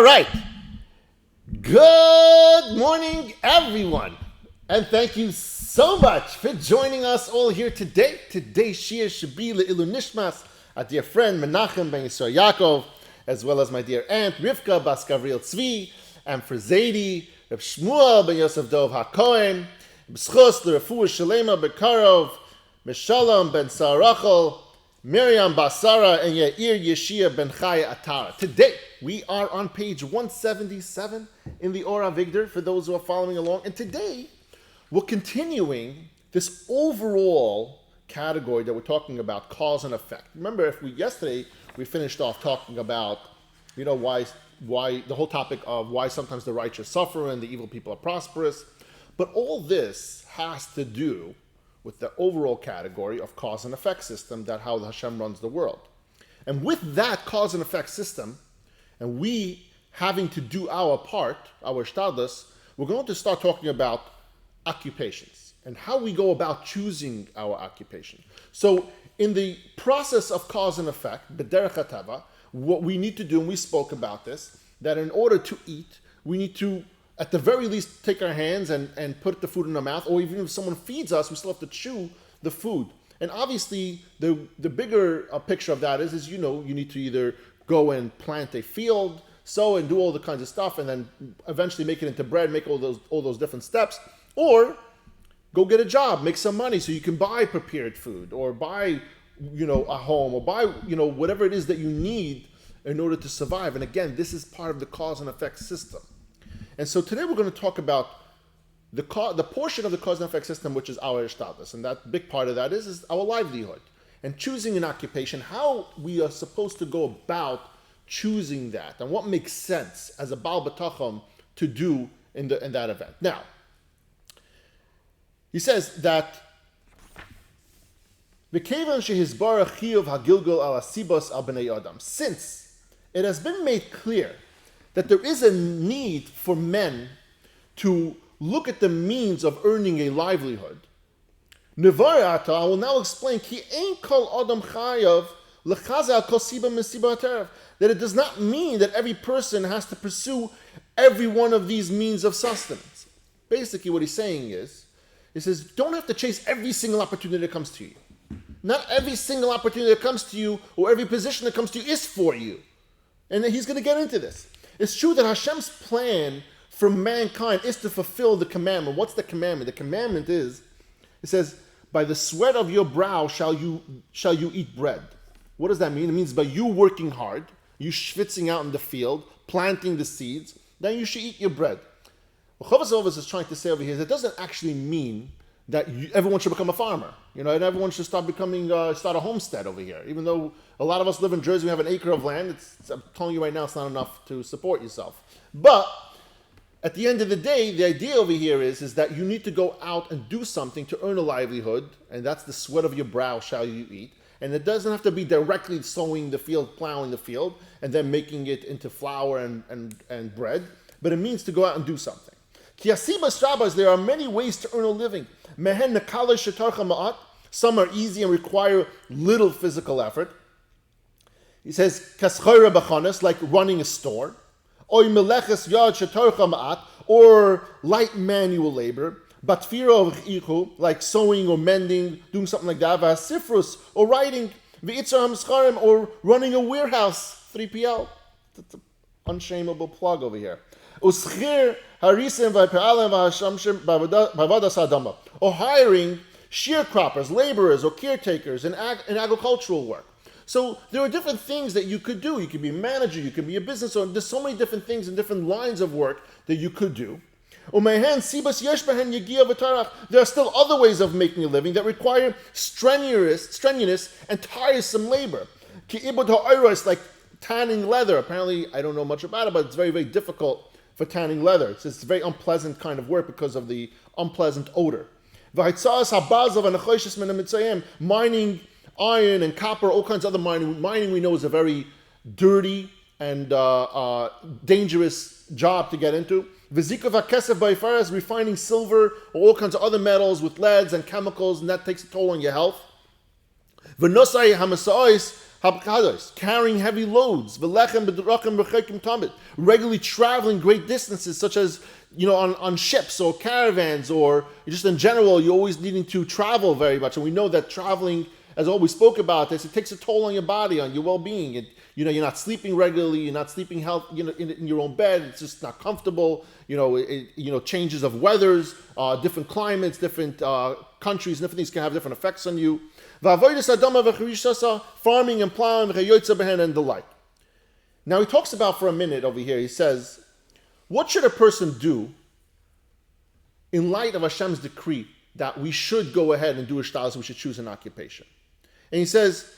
All right. Good morning, everyone. And thank you so much for joining us all here today. Today's Shaar Le'ilu Nishmas, our dear friend Menachem ben Yisrael Yaakov, as well as my dear aunt Rivka Bas Gavriel Tzvi, and for Zaidi, Reb Shmuel ben Yosef Dov HaKohen, B'schos l'Refuah Shalema Bekarov, Meshalom ben Sarachel, Miriam Basara, and Yair Yeshia ben Chaya Atara. Today, we are on page 177 in the Ora Vigdor, for those who are following along. And today, we're continuing this overall category that we're talking about, cause and effect. Remember, yesterday we finished off talking about, why the whole topic of why sometimes the righteous suffer and the evil people are prosperous. But all this has to do with the overall category of cause and effect system, that how Hashem runs the world. And with that cause and effect system, and we having to do our part, our shtadlus, we're going to start talking about occupations and how we go about choosing our occupation. So in the process of cause and effect, b'derech hatava, what we need to do, and we spoke about this, that in order to eat, we need to, at the very least, take our hands and put the food in our mouth, or even if someone feeds us, we still have to chew the food. And obviously, the bigger picture of that is you need to either go and plant a field, sow and do all the kinds of stuff, and then eventually make it into bread, make all those different steps, or go get a job, make some money so you can buy prepared food, or buy, a home, or buy, whatever it is that you need in order to survive. And again, this is part of the cause and effect system. And so today we're going to talk about the portion of the cause and effect system, which is our status, and that big part of that is our livelihood. And choosing an occupation, how we are supposed to go about choosing that, and what makes sense as a Baal Bitachon to do in that event. Now, he says that since it has been made clear that there is a need for men to look at the means of earning a livelihood, I will now explain that it does not mean that every person has to pursue every one of these means of sustenance. Basically what he's saying is, he says, don't have to chase every single opportunity that comes to you. Not every single opportunity that comes to you, or every position that comes to you, is for you. And he's going to get into this. It's true that Hashem's plan for mankind is to fulfill the commandment. What's the commandment? The commandment is, it says, by the sweat of your brow shall you eat bread. What does that mean? It means by you working hard, you schwitzing out in the field, planting the seeds, then you should eat your bread. What Chovos HaLevavos is trying to say over here is that doesn't actually mean that everyone should become a farmer, and everyone should start a homestead over here. Even though a lot of us live in Jersey, we have an acre of land. I'm telling you right now, it's not enough to support yourself. But at the end of the day, the idea over here is that you need to go out and do something to earn a livelihood, and that's the sweat of your brow shall you eat. And it doesn't have to be directly sowing the field, plowing the field, and then making it into flour and bread, but it means to go out and do something. There are many ways to earn a living. Some are easy and require little physical effort. He says, like running a store, or light manual labor, like sewing or mending, doing something like that, or writing, or running a warehouse, 3PL. That's an unshameable plug over here. Or hiring sharecroppers, laborers, or caretakers in agricultural work. So there are different things that you could do. You could be a manager, you could be a business owner. There's so many different things and different lines of work that you could do. There are still other ways of making a living that require strenuous and tiresome labor. Like tanning leather. Apparently, I don't know much about it, but it's very, very difficult for tanning leather. It's a very unpleasant kind of work because of the unpleasant odor. Mining iron and copper, all kinds of other mining. Mining, we know, is a very dirty and dangerous job to get into. Refining silver or all kinds of other metals with leads and chemicals, and that takes a toll on your health. carrying heavy loads, regularly traveling great distances, such as on ships or caravans, or just in general, you're always needing to travel very much. And we know that traveling, as always spoke about this, it takes a toll on your body, on your well-being. You're not sleeping regularly, you're not sleeping in your own bed. It's just not comfortable. Changes of weathers, different climates, different countries, different things can have different effects on you. Farming and plowing and the like. Now he talks about for a minute over here. He says, what should a person do in light of Hashem's decree that we should go ahead and do a shtalas, we should choose an occupation? And he says,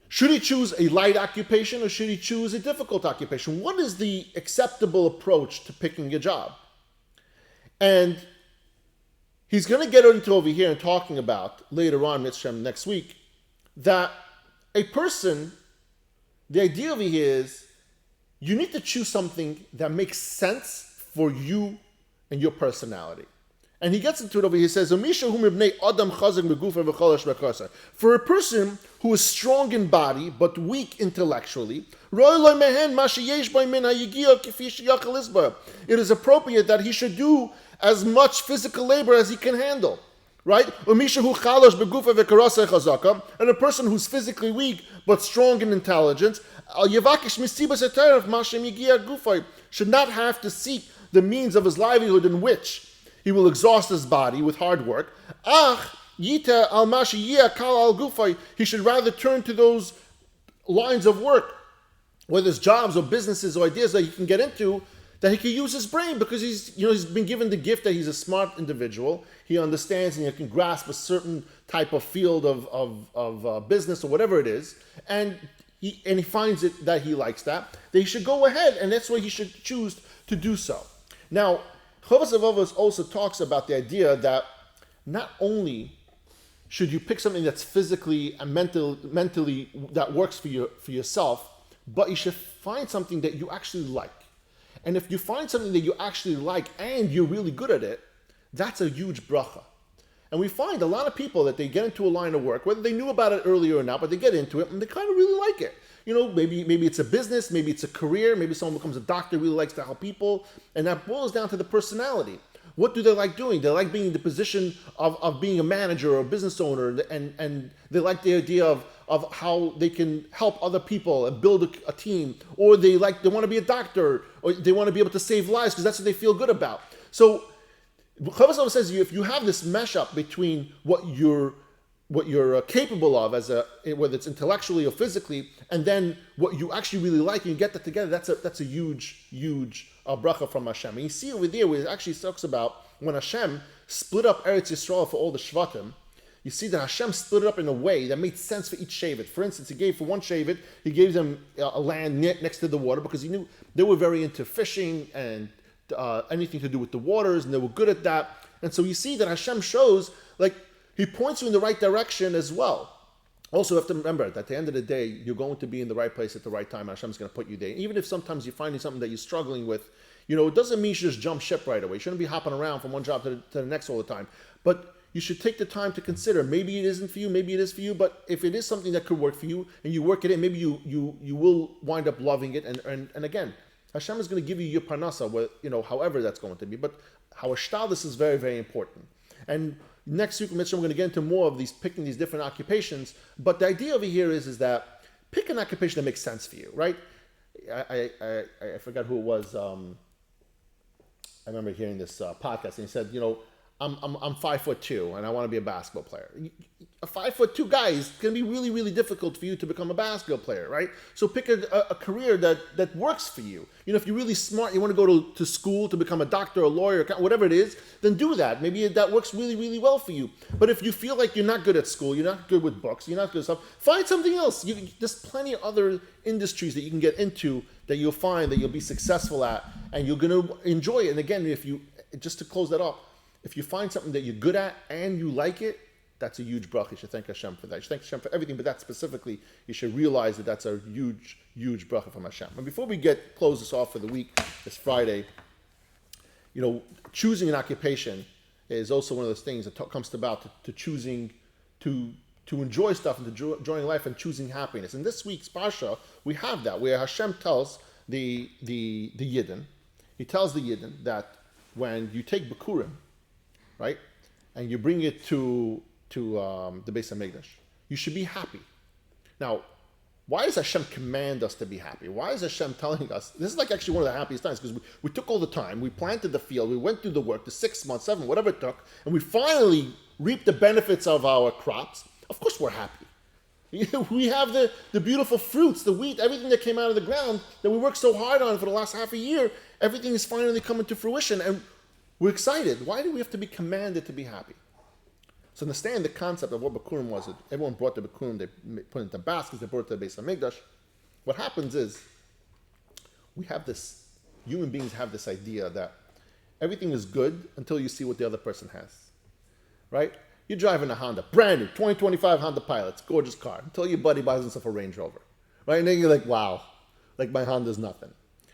should he choose a light occupation or should he choose a difficult occupation? What is the acceptable approach to picking a job? And he's going to get into over here and talking about later on, next week, that a person, the idea over here is you need to choose something that makes sense for you and your personality. And he gets into it over here. He says, for a person who is strong in body but weak intellectually, it is appropriate that he should do as much physical labor as he can handle. Right? And a person who's physically weak but strong in intelligence should not have to seek the means of his livelihood in which he will exhaust his body with hard work. He should rather turn to those lines of work, whether it's jobs or businesses or ideas that he can get into, that he can use his brain, because he's been given the gift that he's a smart individual. He understands and he can grasp a certain type of field of business or whatever it is, and he finds it that he likes that he should go ahead, and that's why he should choose to do so. Now, Chovos HaLevavos also talks about the idea that not only should you pick something that's physically and mentally that works for yourself, but you should find something that you actually like. And if you find something that you actually like and you're really good at it, that's a huge bracha. And we find a lot of people that they get into a line of work, whether they knew about it earlier or not, but they get into it and they kind of really like it. Maybe it's a business, maybe it's a career, maybe someone becomes a doctor, really likes to help people, and that boils down to the personality. What do they like doing? They like being in the position of being a manager or a business owner, and they like the idea of how they can help other people and build a team, or they want to be a doctor, or they want to be able to save lives because that's what they feel good about. So Chovos HaLevavos says if you have this mesh up between what you're capable of, whether it's intellectually or physically, and then what you actually really like, and you get that together, that's a huge bracha from Hashem. And you see over there where it actually talks about when Hashem split up Eretz Yisrael for all the Shvatim, you see that Hashem split it up in a way that made sense for each Shevet. For instance, he gave for one Shevet, he gave them a land next to the water because he knew they were very into fishing and anything to do with the waters, and they were good at that. And so you see that Hashem shows, he points you in the right direction as well. Also, you have to remember that at the end of the day, you're going to be in the right place at the right time. Hashem's going to put you there. Even if sometimes you're finding something that you're struggling with, it doesn't mean you should just jump ship right away. You shouldn't be hopping around from one job to the next all the time. But you should take the time to consider. Maybe it isn't for you, maybe it is for you, but if it is something that could work for you and you work it in, maybe you will wind up loving it. And again, Hashem is going to give you your parnasa, however that's going to be. But how this is very, very important. And next week, we're going to get into more of picking these different occupations. But the idea over here is that pick an occupation that makes sense for you, right? I forgot who it was. I remember hearing this podcast, and he said, I'm 5'2" and I want to be a basketball player. A 5'2" guy is going to be really, really difficult for you to become a basketball player, right? So pick a career that works for you. If you're really smart, you want to go to school to become a doctor, a lawyer, whatever it is, then do that. Maybe that works really, really well for you. But if you feel like you're not good at school, you're not good with books, you're not good at stuff, find something else. There's plenty of other industries that you can get into that you'll find that you'll be successful at, and you're going to enjoy it. And again, just to close that off, if you find something that you're good at and you like it, that's a huge bracha. You should thank Hashem for that. You should thank Hashem for everything, but that specifically, you should realize that that's a huge, huge bracha from Hashem. And before we close this off for the week, this Friday, choosing an occupation is also one of those things that comes about to choosing to to enjoy stuff and to enjoying life and choosing happiness. In this week's Parsha, we have that, where Hashem tells the Yidden, he tells the Yidden that when you take Bikurim, right, and you bring it to the Beis HaMikdash, you should be happy. Now, why does Hashem command us to be happy? Why is Hashem telling us? This is like actually one of the happiest times, because we took all the time, we planted the field, we went through the work, the 6 months, 7, whatever it took, and we finally reaped the benefits of our crops. Of course we're happy. We have the beautiful fruits, the wheat, everything that came out of the ground that we worked so hard on for the last half a year, everything is finally coming to fruition, and we're excited. Why do we have to be commanded to be happy? So understand the concept of what Bikurim was. Everyone brought the Bikurim, they put it into baskets, they brought it to the Beis HaMikdash. What happens is, human beings have this idea that everything is good until you see what the other person has, right? You're driving a Honda, brand new, 2025 Honda Pilot, it's a gorgeous car, until your buddy buys himself a Range Rover, right? And then you're like, wow, like my Honda's nothing,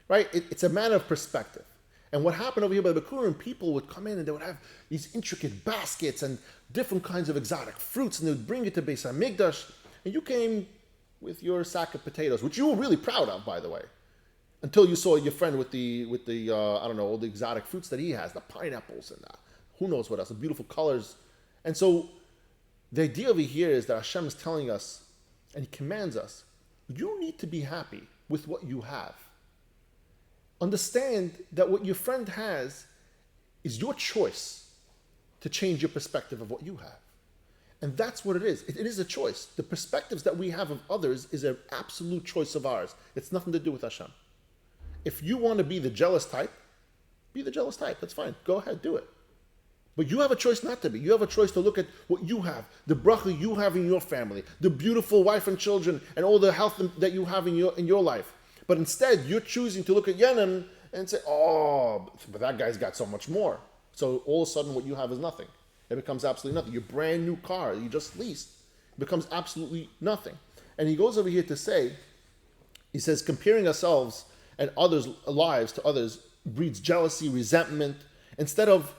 right? It's a matter of perspective. And what happened over here by the Bikurim, people would come in and they would have these intricate baskets and different kinds of exotic fruits, and they would bring it to Beis HaMikdash, and you came with your sack of potatoes, which you were really proud of, by the way, until you saw your friend with the I don't know, all the exotic fruits that he has, the pineapples and who knows what else, the beautiful colors. And so the idea over here is that Hashem is telling us, and he commands us, you need to be happy with what you have. Understand that what your friend has is your choice to change your perspective of what you have. And that's what it is. It is a choice. The perspectives that we have of others is an absolute choice of ours. It's nothing to do with Hashem. If you want to be the jealous type, be the jealous type. That's fine. Go ahead, do it. But you have a choice not to be. You have a choice to look at what you have, the bracha you have in your family, the beautiful wife and children, and all the health that you have in your life. But instead, you're choosing to look at Yenim and say, oh, but that guy's got so much more. So all of a sudden, what you have is nothing. It becomes absolutely nothing. Your brand new car you just leased becomes absolutely nothing. And he goes over here to say, he says, comparing ourselves and others' lives to others breeds jealousy, resentment. Instead of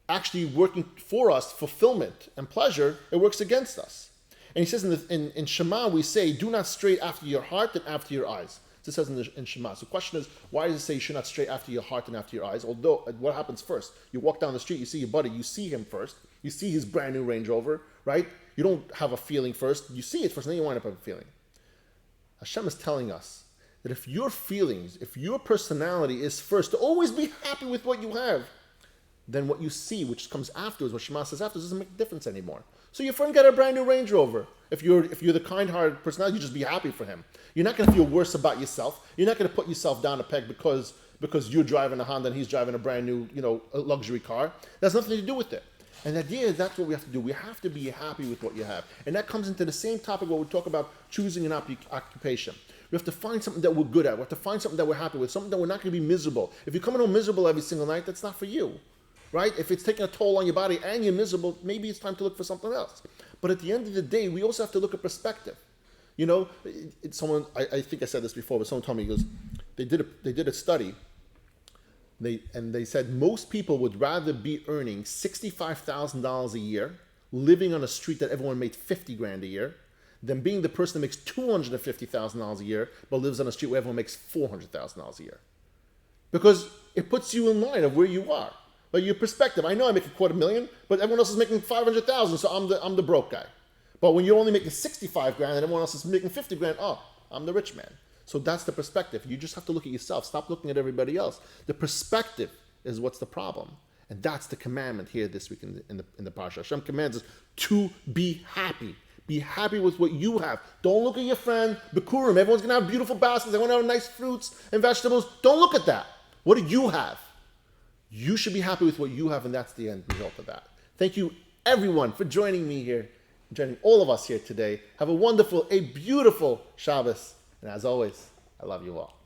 actually working for us, fulfillment and pleasure, it works against us. And he says in Shema, we say, do not stray after your heart and after your eyes. This says in Shema. So the question is, why does it say you should not stray after your heart and after your eyes? Although, what happens first? You walk down the street, you see your buddy, you see him first. You see his brand new Range Rover, right? You don't have a feeling first. You see it first, and then you wind up with a feeling. Hashem is telling us that if your feelings, if your personality is first, to always be happy with what you have, then what you see, which comes afterwards, what Shema says afterwards, doesn't make a difference anymore. So your friend got a brand new Range Rover. If you're the kind-hearted personality, you just be happy for him. You're not going to feel worse about yourself. You're not going to put yourself down a peg because you're driving a Honda and he's driving a brand new, a luxury car. That has nothing to do with it. And the idea is that's what we have to do. We have to be happy with what you have. And that comes into the same topic where we talk about choosing an occupation. We have to find something that we're good at. We have to find something that we're happy with, something that we're not going to be miserable. If you're coming home miserable every single night, that's not for you. Right? If it's taking a toll on your body and you're miserable, maybe it's time to look for something else. But at the end of the day, we also have to look at perspective. Someone, I think I said this before, but someone told me, he goes, they did a study, and they said most people would rather be earning $65,000 a year, living on a street that everyone made $50,000 a year, than being the person that makes $250,000 a year, but lives on a street where everyone makes $400,000 a year. Because it puts you in line of where you are. But your perspective, I know I make $250,000, but everyone else is making $500,000, so I'm the broke guy. But when you're only making $65,000 and everyone else is making $50,000, oh, I'm the rich man. So that's the perspective. You just have to look at yourself. Stop looking at everybody else. The perspective is what's the problem, and that's the commandment here this week in the parsha. Hashem commands us to be happy. Be happy with what you have. Don't look at your friend Bikurim. Everyone's gonna have beautiful baskets. Everyone have nice fruits and vegetables. Don't look at that. What do you have? You should be happy with what you have, and that's the end result of that. Thank you, everyone, for joining me here, joining all of us here today. Have a beautiful Shabbos, and as always, I love you all.